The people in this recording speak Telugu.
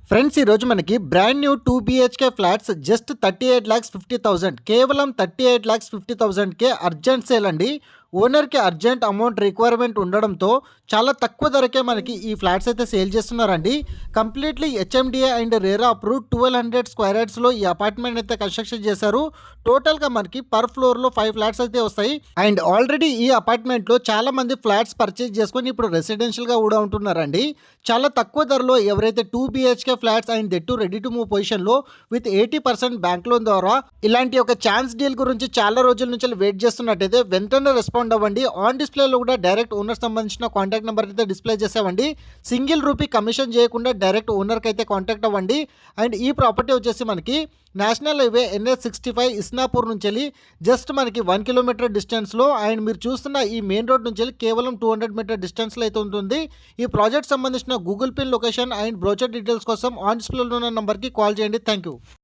ఫ్రెండ్స్ ఈరోజు మనకి brand new 2 BHK flats just 38,50,000 కేవలం 38,50,000కే అర్జెంట్ సేల్ అండి. ఓనర్కి అర్జెంట్ అమౌంట్ రిక్వైర్మెంట్ ఉండడంతో చాలా తక్కువ ధరకే మనకి ఈ ఫ్లాట్స్ అయితే సేల్ చేస్తున్నారండి. Completely HMDA and RERA approve 1200 square యార్డ్స్లో ఈ అపార్ట్మెంట్ అయితే కన్స్ట్రక్షన్ చేశారు. టోటల్గా మనకి పర్ ఫ్లోర్లో 5 ఫ్లాట్స్ అయితే వస్తాయి. అండ్ ఆల్రెడీ ఈ అపార్ట్మెంట్లో చాలా మంది ఫ్లాట్స్ పర్చేజ్ చేసుకొని ఇప్పుడు రెసిడెన్షియల్గా కూడా ఉంటున్నారండి. చాలా తక్కువ ధరలో ఎవరైతే 2 BHK flats and that to ready to move పొజిషన్లో విత్ 80% బ్యాంక్ లోన్ ద్వారా ఇలాంటి ఒక ఛాన్స్ డీల్ గురించి చాలా రోజుల నుంచి వెయిట్ చేస్తున్నట్టయితే వెంటనే రెస్పాండ్ అవ్వండి. ఆన్ డిస్ప్లేలో కూడా డైరెక్ట్ ఓనర్ సంబంధించిన కాంటాక్ట్ నెంబర్ అయితే డిస్ప్లే చేసామండి. సింగిల్ రూపీ కమిషన్ చేయకుండా డైరెక్ట్ ఓనర్కి అయితే కాంటాక్ట్ అవ్వండి. అండ్ ఈ ప్రాపర్టీ వచ్చేసి మనకి నేషనల్ హైవే NH65 ఇస్నాపూర్ నుంచి వెళ్ళి జస్ట్ మనకి 1 కిలోమీటర్ డిస్టెన్స్లో అండ్ మీరు చూస్తున్న ఈ మెయిన్ రోడ్ నుంచి వెళ్ళి కేవలం 200 మీటర్ డిస్టెన్స్లో అయితే ఉంటుంది. ఈ ప్రాజెక్ట్ సంబంధించిన Google pin location and brochure details కోసం ఆన్ డిస్ప్లేలో ఉన్న నెంబర్కి కాల్ చేయండి. Thank you.